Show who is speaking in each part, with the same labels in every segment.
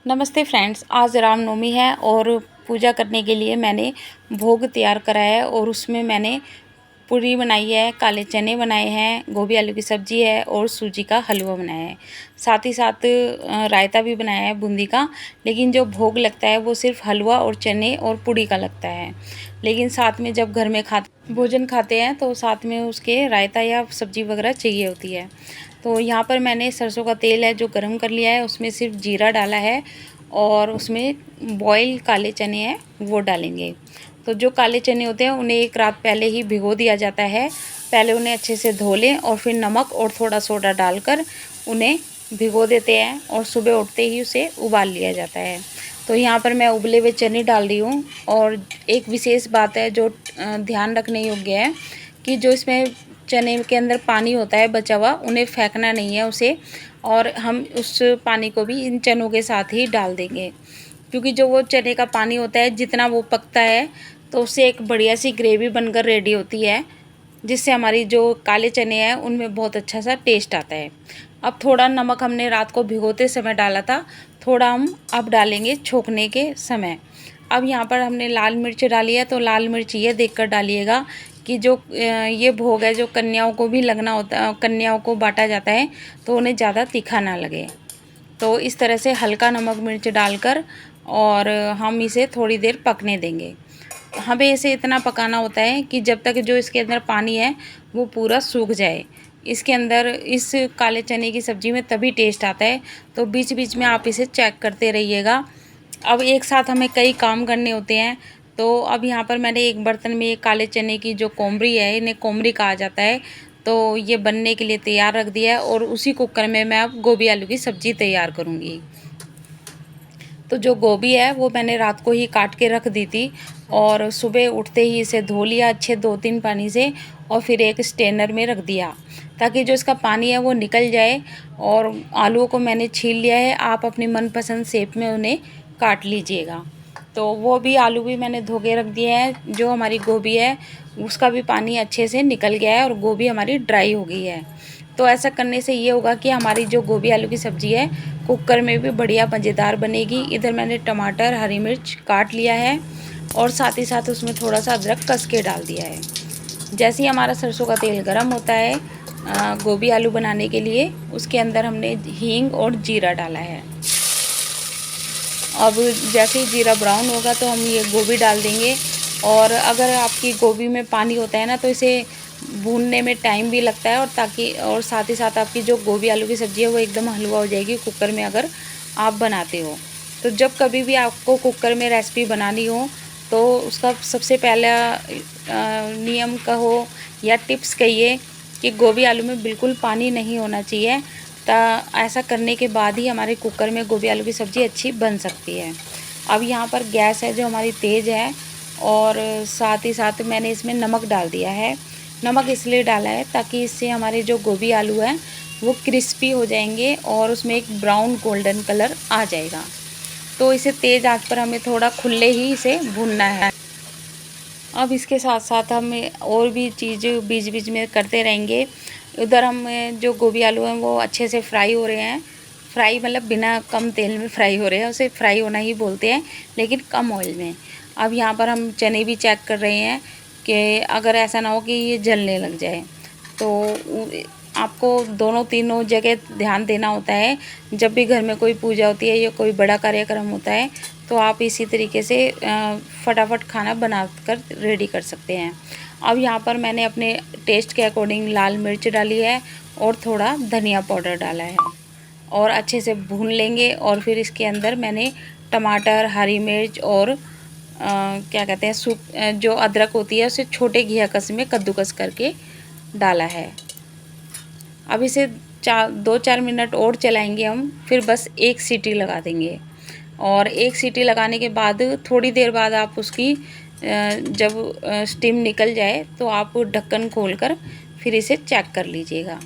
Speaker 1: नमस्ते फ्रेंड्स, आज रामनवमी है और पूजा करने के लिए मैंने भोग तैयार करा है और उसमें मैंने पूरी बनाई है, काले चने बनाए हैं, गोभी आलू की सब्ज़ी है और सूजी का हलवा बनाया है। साथ ही साथ रायता भी बनाया है बूंदी का। लेकिन जो भोग लगता है वो सिर्फ हलवा और चने और पूड़ी का लगता है। लेकिन साथ में जब घर में भोजन खाते हैं तो साथ में उसके रायता या सब्ज़ी वगैरह चाहिए होती है। तो यहाँ पर मैंने सरसों का तेल है जो गरम कर लिया है, उसमें सिर्फ जीरा डाला है और उसमें बॉयल काले चने हैं वो डालेंगे। तो जो काले चने होते हैं उन्हें एक रात पहले ही भिगो दिया जाता है। पहले उन्हें अच्छे से धो लें और फिर नमक और थोड़ा सोडा डालकर उन्हें भिगो देते हैं और सुबह उठते ही उसे उबाल लिया जाता है। तो यहाँ पर मैं उबले हुए चने डाल रही हूँ। और एक विशेष बात है जो ध्यान रखने योग्य है कि जो इसमें चने के अंदर पानी होता है बचा हुआ, उन्हें फेंकना नहीं है उसे, और हम उस पानी को भी इन चनों के साथ ही डाल देंगे। क्योंकि जो वो चने का पानी होता है जितना वो पकता है तो उससे एक बढ़िया सी ग्रेवी बनकर रेडी होती है, जिससे हमारी जो काले चने हैं उनमें बहुत अच्छा सा टेस्ट आता है। अब थोड़ा नमक हमने रात को भिगोते समय डाला था, थोड़ा हम अब डालेंगे छोंकने के समय। अब यहाँ पर हमने लाल मिर्च डाली है, तो लाल मिर्च ये देखकर डालिएगा कि जो ये भोग है जो कन्याओं को भी लगना होता, कन्याओं को बांटा जाता है, तो उन्हें ज़्यादा तीखा ना लगे। तो इस तरह से हल्का नमक मिर्च डालकर और हम इसे थोड़ी देर पकने देंगे। हमें इसे इतना पकाना होता है कि जब तक जो इसके अंदर पानी है वो पूरा सूख जाए। इसके अंदर इस काले चने की सब्ज़ी में तभी टेस्ट आता है। तो बीच बीच में आप इसे चेक करते रहिएगा। अब एक साथ हमें कई काम करने होते हैं। तो अब यहाँ पर मैंने एक बर्तन में काले चने की जो कोमरी है, इन्हें कोमरी कहा जाता है, तो ये बनने के लिए तैयार रख दिया है। और उसी कुकर में मैं अब गोभी आलू की सब्ज़ी तैयार करूँगी। तो जो गोभी है वो मैंने रात को ही काट के रख दी थी और सुबह उठते ही इसे धो लिया अच्छे 2-3 पानी से, और फिर एक स्ट्रेनर में रख दिया ताकि जो इसका पानी है वो निकल जाए। और आलूओं को मैंने छील लिया है, आप अपनी मनपसंद शेप में उन्हें काट लीजिएगा। तो वो भी आलू भी मैंने धो के रख दिए हैं। जो हमारी गोभी है उसका भी पानी अच्छे से निकल गया है और गोभी हमारी ड्राई हो गई है। तो ऐसा करने से ये होगा कि हमारी जो गोभी आलू की सब्ज़ी है कुकर में भी बढ़िया मज़ेदार बनेगी। इधर मैंने टमाटर हरी मिर्च काट लिया है और साथ ही साथ उसमें थोड़ा सा अदरक कस के डाल दिया है। जैसे ही हमारा सरसों का तेल गर्म होता है गोभी आलू बनाने के लिए, उसके अंदर हमने हींग और जीरा डाला है। अब जैसे ही जीरा ब्राउन होगा तो हम ये गोभी डाल देंगे। और अगर आपकी गोभी में पानी होता है ना तो इसे भूनने में टाइम भी लगता है, और साथ ही साथ आपकी जो गोभी आलू की सब्ज़ी है वो एकदम हलवा हो जाएगी कुकर में अगर आप बनाते हो। तो जब कभी भी आपको कुकर में रेसिपी बनानी हो तो उसका सबसे पहला नियम कहो या टिप्स कहिए कि गोभी आलू में बिल्कुल पानी नहीं होना चाहिए। ऐसा करने के बाद ही हमारे कुकर में गोभी आलू की सब्ज़ी अच्छी बन सकती है। अब यहाँ पर गैस है जो हमारी तेज़ है, और साथ ही साथ मैंने इसमें नमक डाल दिया है। नमक इसलिए डाला है ताकि इससे हमारे जो गोभी आलू हैं वो क्रिस्पी हो जाएंगे और उसमें एक ब्राउन गोल्डन कलर आ जाएगा। तो इसे तेज़ आंच पर हमें थोड़ा खुले ही इसे भूनना है। अब इसके साथ साथ हम और भी चीज़ बीच बीच में करते रहेंगे। उधर हम जो गोभी आलू हैं वो अच्छे से फ्राई हो रहे हैं। फ्राई मतलब बिना कम तेल में फ्राई हो रहे हैं, उसे फ्राई होना ही बोलते हैं, लेकिन कम ऑयल में। अब यहाँ पर हम चने भी चेक कर रहे हैं कि अगर ऐसा ना हो कि ये जलने लग जाए। तो आपको दोनों तीनों जगह ध्यान देना होता है। जब भी घर में कोई पूजा होती है या कोई बड़ा कार्यक्रम होता है तो आप इसी तरीके से फटाफट खाना बना कर रेडी कर सकते हैं। अब यहाँ पर मैंने अपने टेस्ट के अकॉर्डिंग लाल मिर्च डाली है और थोड़ा धनिया पाउडर डाला है और अच्छे से भून लेंगे। और फिर इसके अंदर मैंने टमाटर हरी मिर्च और क्या कहते हैं जो अदरक होती है उसे छोटे घिया कस में कद्दूकस करके डाला है। अब इसे 2-4 मिनट और चलाएंगे हम, फिर बस एक सीटी लगा देंगे। और एक सीटी लगाने के बाद थोड़ी देर बाद आप उसकी जब स्टीम निकल जाए तो आप ढक्कन खोलकर फिर इसे चेक कर लीजिएगा।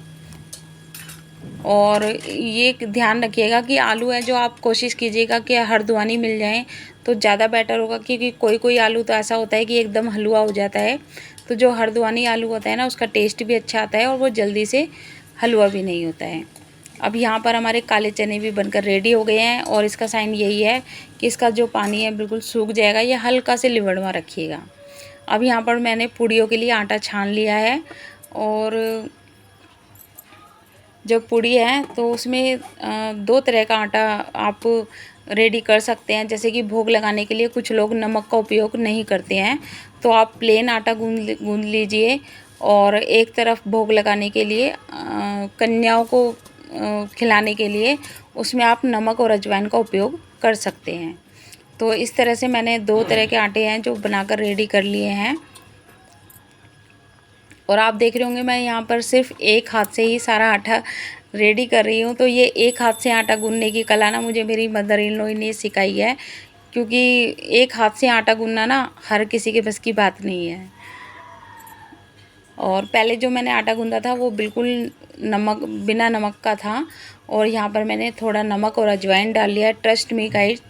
Speaker 1: और ये ध्यान रखिएगा कि आलू है जो आप कोशिश कीजिएगा कि हरदुआनी मिल जाएं तो ज़्यादा बेटर होगा, क्योंकि कोई कोई आलू तो ऐसा होता है कि एकदम हलवा हो जाता है। तो जो हरदुआनी आलू होता है ना उसका टेस्ट भी अच्छा आता है और वो जल्दी से हलवा भी नहीं होता है। अब यहाँ पर हमारे काले चने भी बनकर रेडी हो गए हैं और इसका साइन यही है कि इसका जो पानी है बिल्कुल सूख जाएगा, ये हल्का से लिबड़वा रखिएगा। अब यहाँ पर मैंने पूड़ियों के लिए आटा छान लिया है और जो पूड़ी है तो उसमें 2 तरह का आटा आप रेडी कर सकते हैं। जैसे कि भोग लगाने के लिए कुछ लोग नमक का उपयोग नहीं करते हैं, तो आप प्लेन आटा गूंद लीजिए और एक तरफ भोग लगाने के लिए कन्याओं को खिलाने के लिए उसमें आप नमक और अजवाइन का उपयोग कर सकते हैं। तो इस तरह से मैंने 2 तरह के आटे हैं जो बनाकर रेडी कर लिए हैं। और आप देख रहे होंगे मैं यहाँ पर सिर्फ एक हाथ से ही सारा आटा रेडी कर रही हूँ। तो ये एक हाथ से आटा गूंदने की कला ना मुझे मेरी मदर इन लॉ ने सिखाई है, क्योंकि एक हाथ से आटा गूंदना ना हर किसी के बस की बात नहीं है। और पहले जो मैंने आटा गूंदा था वो बिल्कुल बिना नमक का था, और यहाँ पर मैंने थोड़ा नमक और अजवाइन डाल लिया है। ट्रस्ट मी गाइस,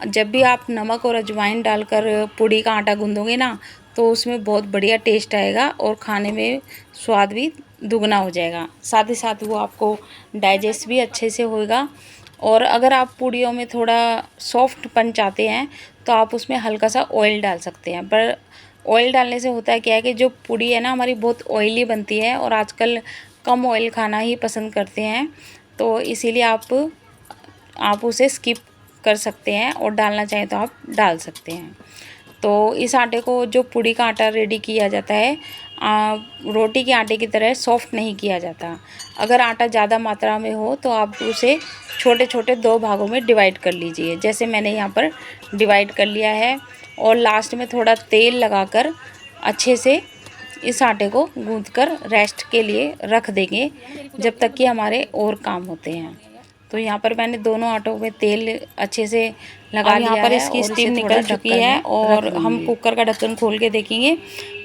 Speaker 1: जब भी आप नमक और अजवाइन डालकर पूड़ी का आटा गूंदोगे ना तो उसमें बहुत बढ़िया टेस्ट आएगा और खाने में स्वाद भी दुगना हो जाएगा। साथ ही साथ वो आपको डाइजेस्ट भी अच्छे से होगा। और अगर आप पूड़ियों में थोड़ा सॉफ्टपन चाहते हैं तो आप उसमें हल्का सा ऑयल डाल सकते हैं। पर ऑयल डालने से होता है क्या है कि जो पूड़ी है ना हमारी बहुत ऑयली बनती है और आजकल कम ऑयल खाना ही पसंद करते हैं, तो इसीलिए आप उसे स्किप कर सकते हैं और डालना चाहें तो आप डाल सकते हैं। तो इस आटे को जो पूड़ी का आटा रेडी किया जाता है रोटी के आटे की तरह सॉफ्ट नहीं किया जाता। अगर आटा ज़्यादा मात्रा में हो तो आप उसे छोटे छोटे 2 भागों में डिवाइड कर लीजिए, जैसे मैंने यहाँ पर डिवाइड कर लिया है। और लास्ट में थोड़ा तेल लगाकर अच्छे से इस आटे को गूंथकर रेस्ट के लिए रख देंगे जब तक कि हमारे और काम होते हैं। तो यहाँ पर मैंने दोनों आटों में तेल अच्छे से लगा लिया है। यहाँ पर इसकी स्टीम निकल चुकी है और हम कुकर का ढक्कन खोल के देखेंगे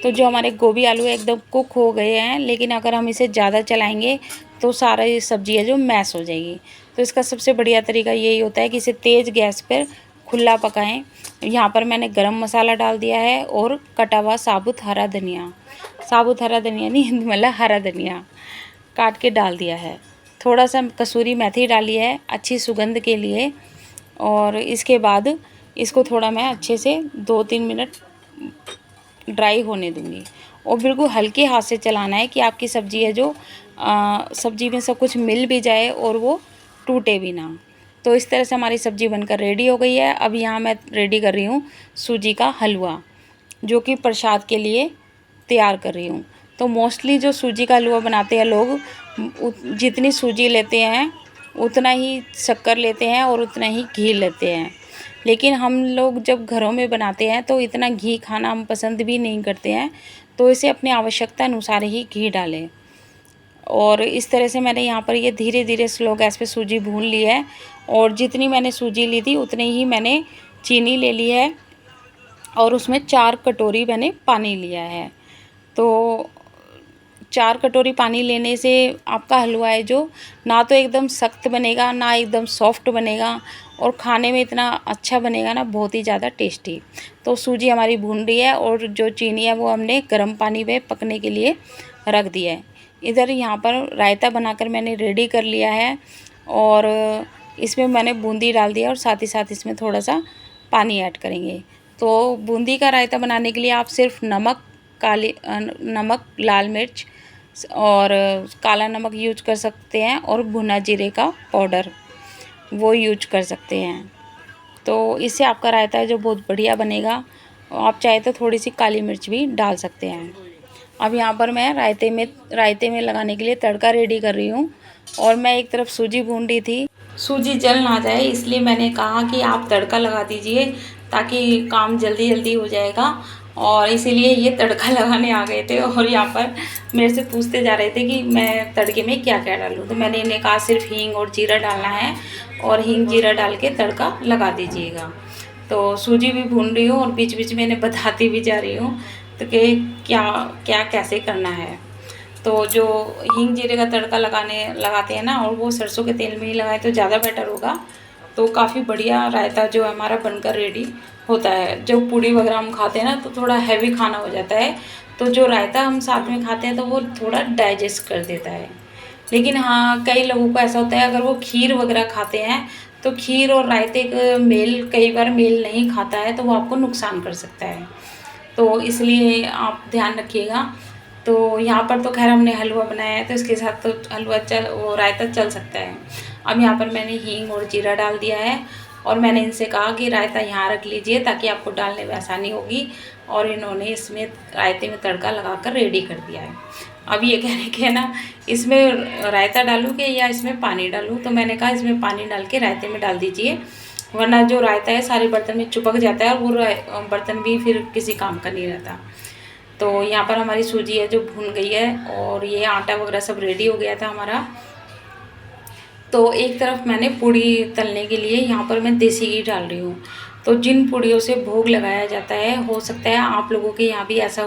Speaker 1: तो जो हमारे गोभी आलू एकदम कुक हो गए हैं, लेकिन अगर हम इसे ज़्यादा चलाएंगे तो सारा ये सब्ज़ी है जो मैश हो जाएगी। तो इसका सबसे बढ़िया तरीका यही होता है कि इसे तेज़ गैस पर खुला पकाएं। यहाँ पर मैंने गरम मसाला डाल दिया है और कटा हुआ साबुत हरा धनिया नहीं मतलब हरा धनिया काट के डाल दिया है। थोड़ा सा कसूरी मेथी डाली है अच्छी सुगंध के लिए। और इसके बाद इसको थोड़ा मैं अच्छे से 2-3 मिनट ड्राई होने दूँगी और बिल्कुल हल्के हाथ से चलाना है कि आपकी सब्ज़ी है जो सब्ज़ी में सब कुछ मिल भी जाए और वो टूटे भी ना। तो इस तरह से हमारी सब्ज़ी बनकर रेडी हो गई है। अब यहाँ मैं रेडी कर रही हूँ सूजी का हलवा, जो कि प्रसाद के लिए तैयार कर रही हूँ। तो मोस्टली जो सूजी का हलवा बनाते हैं लोग जितनी सूजी लेते हैं उतना ही शक्कर लेते हैं और उतना ही घी लेते हैं, लेकिन हम लोग जब घरों में बनाते हैं तो इतना घी खाना हम पसंद भी नहीं करते हैं, तो इसे अपनी आवश्यकता अनुसार ही घी डालें। और इस तरह से मैंने यहाँ पर ये धीरे धीरे स्लो गैस पे सूजी भून ली है और जितनी मैंने सूजी ली थी उतनी ही मैंने चीनी ले ली है और उसमें 4 कटोरी मैंने पानी लिया है। तो 4 कटोरी पानी लेने से आपका हलवा है जो ना तो एकदम सख्त बनेगा ना एकदम सॉफ्ट बनेगा और खाने में इतना अच्छा बनेगा ना, बहुत ही ज़्यादा टेस्टी। तो सूजी हमारी भून रही है और जो चीनी है वो हमने गर्म पानी में पकने के लिए रख दिया है। इधर यहाँ पर रायता बनाकर मैंने रेडी कर लिया है और इसमें मैंने बूंदी डाल दिया और साथ ही साथ इसमें थोड़ा सा पानी ऐड करेंगे। तो बूंदी का रायता बनाने के लिए आप सिर्फ नमक, लाल मिर्च और काला नमक यूज कर सकते हैं और भुना जीरे का पाउडर वो यूज कर सकते हैं। तो इससे आपका रायता है जो बहुत बढ़िया बनेगा। आप चाहे तो थोड़ी सी काली मिर्च भी डाल सकते हैं। अब यहाँ पर मैं रायते में लगाने के लिए तड़का रेडी कर रही हूँ और मैं एक तरफ सूजी भून रही थी। सूजी जल ना जाए इसलिए मैंने कहा कि आप तड़का लगा दीजिए ताकि काम जल्दी जल्दी हो जाएगा, और इसीलिए ये तड़का लगाने आ गए थे और यहाँ पर मेरे से पूछते जा रहे थे कि मैं तड़के में क्या क्या डालूँ। तो मैंने इन्हें कहा सिर्फ हींग और जीरा डालना है और हींग जीरा डाल के तड़का लगा दीजिएगा। तो सूजी भी भून रही हूँ और बीच बीच में इन्हें बताती भी जा रही हूँ तो कि क्या कैसे करना है। तो जो हींग जीरे का तड़का लगाते हैं ना, और वो सरसों के तेल में ही लगाए तो ज़्यादा बेटर होगा। तो काफ़ी बढ़िया रायता जो हमारा बनकर रेडी होता है। जो पूड़ी वगैरह हम खाते हैं ना तो थोड़ा हैवी खाना हो जाता है, तो जो रायता हम साथ में खाते हैं तो वो थोड़ा डाइजेस्ट कर देता है। लेकिन हाँ, कई लोगों को ऐसा होता है अगर वो खीर वगैरह खाते हैं तो खीर और रायते का मेल कई बार मेल नहीं खाता है, तो वो आपको नुकसान कर सकता है। तो इसलिए आप ध्यान रखिएगा। तो यहाँ पर तो खैर हमने हलवा बनाया है, तो इसके साथ तो हलवा वो रायता चल सकता है। अब यहाँ पर मैंने हींग और जीरा डाल दिया है और मैंने इनसे कहा कि रायता यहाँ रख लीजिए ताकि आपको डालने में आसानी होगी, और इन्होंने इसमें रायते में तड़का लगाकर रेडी कर दिया है। अब ये कह रहे कि है ना, इसमें रायता डालूँ कि या इसमें पानी डालूँ, तो मैंने कहा इसमें पानी डाल के रायते में डाल दीजिए, वरना जो रायता है सारे बर्तन में चिपक जाता है और वो बर्तन भी फिर किसी काम का नहीं रहता। तो यहाँ पर हमारी सूजी है जो भून गई है और ये आटा वगैरह सब रेडी हो गया था हमारा। तो एक तरफ मैंने पूड़ी तलने के लिए यहाँ पर मैं देसी घी डाल रही हूँ। तो जिन पूड़ियों से भोग लगाया जाता है, हो सकता है आप लोगों के यहाँ भी ऐसा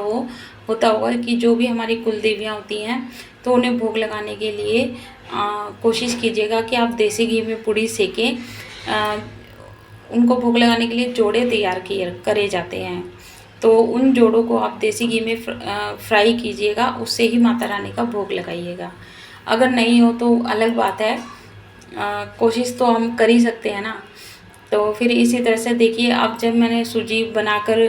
Speaker 1: होता होगा कि जो भी हमारी कुल देवियाँ होती हैं तो उन्हें भोग लगाने के लिए कोशिश कीजिएगा कि आप देसी घी में पूड़ी सेकें। उनको भोग लगाने के लिए जोड़े तैयार करे जाते हैं, तो उन जोड़ों को आप देसी घी में फ्राई कीजिएगा, उससे ही माता रानी का भोग लगाइएगा। अगर नहीं हो तो अलग बात है, कोशिश तो हम कर ही सकते हैं ना। तो फिर इसी तरह से देखिए, अब जब मैंने सूजी बनाकर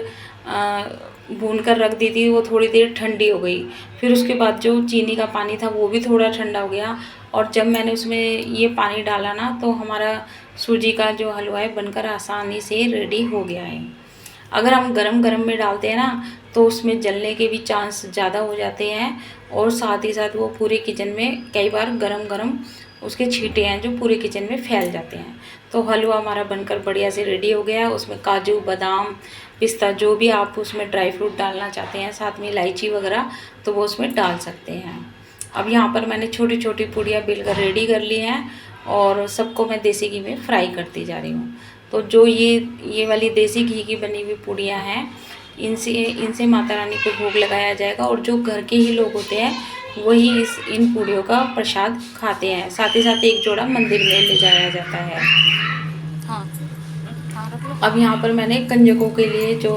Speaker 1: भून कर रख दी थी, वो थोड़ी देर ठंडी हो गई। फिर उसके बाद जो चीनी का पानी था वो भी थोड़ा ठंडा हो गया, और जब मैंने उसमें ये पानी डाला ना, तो हमारा सूजी का जो हलवा है बनकर आसानी से रेडी हो गया है। अगर हम गरम गरम में डालते हैं ना, तो उसमें जलने के भी चांस ज़्यादा हो जाते हैं, और साथ ही साथ वो पूरे किचन में कई बार गरम गरम उसके छींटे हैं जो पूरे किचन में फैल जाते हैं। तो हलवा हमारा बनकर बढ़िया से रेडी हो गया है। उसमें काजू, बादाम, पिस्ता, जो भी आप उसमें ड्राई फ्रूट डालना चाहते हैं, साथ में इलायची वगैरह, तो वो उसमें डाल सकते हैं। अब यहाँ पर मैंने छोटी छोटी पूड़ियाँ बेलकर रेडी कर ली हैं और सबको मैं देसी घी में फ्राई करती जा रही हूँ। तो जो ये वाली देसी घी की बनी हुई पूड़ियाँ हैं, इनसे माता रानी को भोग लगाया जाएगा, और जो घर के ही लोग होते हैं वही इन पूड़ियों का प्रसाद खाते हैं। साथ ही साथ एक जोड़ा मंदिर में ले जाया जाता है। हाँ, अब यहाँ पर मैंने कंजकों के लिए जो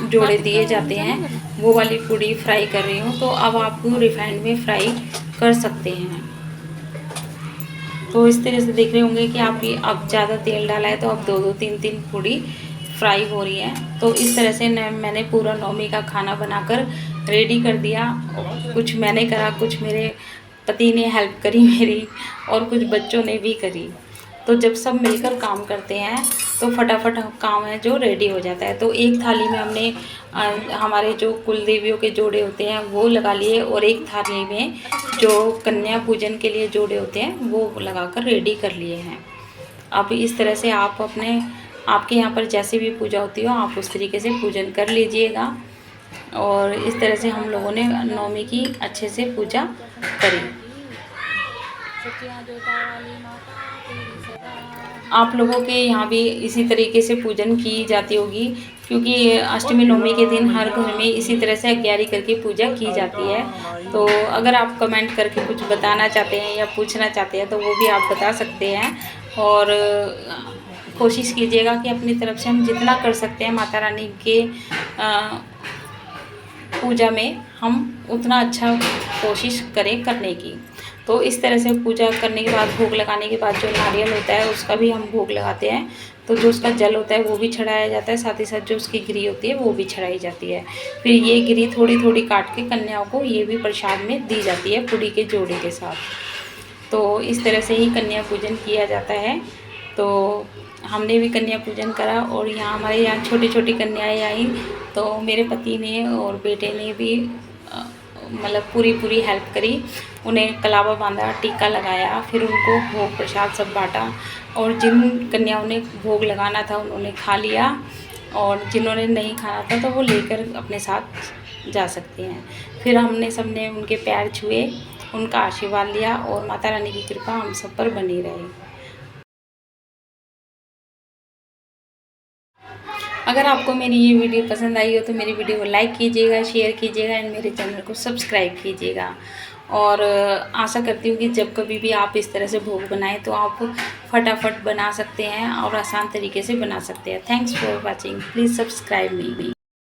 Speaker 1: जोड़े दिए जाते हैं वो वाली पूड़ी फ्राई कर रही हूँ। तो अब आप रिफाइंड में फ्राई कर सकते हैं। तो इस तरह से देख रहे होंगे कि आप ये अब ज़्यादा तेल डाला है तो अब 2-2, 3-3 पूड़ी फ्राई हो रही हैं। तो इस तरह से मैंने पूरा नौमी का खाना बनाकर रेडी कर दिया। कुछ मैंने करा, कुछ मेरे पति ने हेल्प करी मेरी, और कुछ बच्चों ने भी करी। तो जब सब मिलकर काम करते हैं तो फटाफट काम है जो रेडी हो जाता है। तो एक थाली में हमने हमारे जो कुल देवियों के जोड़े होते हैं वो लगा लिए, और एक थाली में जो कन्या पूजन के लिए जोड़े होते हैं वो लगाकर रेडी कर लिए हैं। अब इस तरह से आप आपके यहाँ पर जैसे भी पूजा होती हो आप उस तरीके से पूजन कर लीजिएगा। और इस तरह से हम लोगों ने नवमी की अच्छे से पूजा करी। आप लोगों के यहाँ भी इसी तरीके से पूजन की जाती होगी, क्योंकि अष्टमी नवमी के दिन हर घर में इसी तरह से अग्यारी करके पूजा की जाती है। तो अगर आप कमेंट करके कुछ बताना चाहते हैं या पूछना चाहते हैं तो वो भी आप बता सकते हैं। और कोशिश कीजिएगा कि अपनी तरफ से हम जितना कर सकते हैं माता रानी के पूजा में हम उतना अच्छा कोशिश करें करने की। तो इस तरह से पूजा करने के बाद, भोग लगाने के बाद जो नारियल होता है उसका भी हम भोग लगाते हैं। तो जो उसका जल होता है वो भी चढ़ाया जाता है, साथ ही साथ जो उसकी गिरी होती है वो भी चढ़ाई जाती है। फिर ये गिरी थोड़ी थोड़ी काट के कन्याओं को ये भी प्रसाद में दी जाती है पूड़ी के जोड़े के साथ। तो इस तरह से ही कन्या पूजन किया जाता है। तो हमने भी कन्या पूजन करा, और यहाँ हमारे यहाँ छोटी छोटी कन्याएँ आई, तो मेरे पति ने और बेटे ने भी मतलब पूरी हेल्प करी। उन्हें कलावा बांधा, टीका लगाया, फिर उनको भोग प्रसाद सब बांटा, और जिन कन्याओं ने भोग लगाना था उन्होंने खा लिया, और जिन्होंने नहीं खाना था तो वो लेकर अपने साथ जा सकते हैं। फिर हमने सबने उनके पैर छुए, उनका आशीर्वाद लिया, और माता रानी की कृपा हम सब पर बनी रहे। अगर आपको मेरी ये वीडियो पसंद आई हो तो मेरी वीडियो को लाइक कीजिएगा, शेयर कीजिएगा, एंड मेरे चैनल को सब्सक्राइब कीजिएगा। और आशा करती हूँ कि जब कभी भी आप इस तरह से भोग बनाएं तो आप फटाफट बना सकते हैं और आसान तरीके से बना सकते हैं। Thanks for watching, please subscribe me.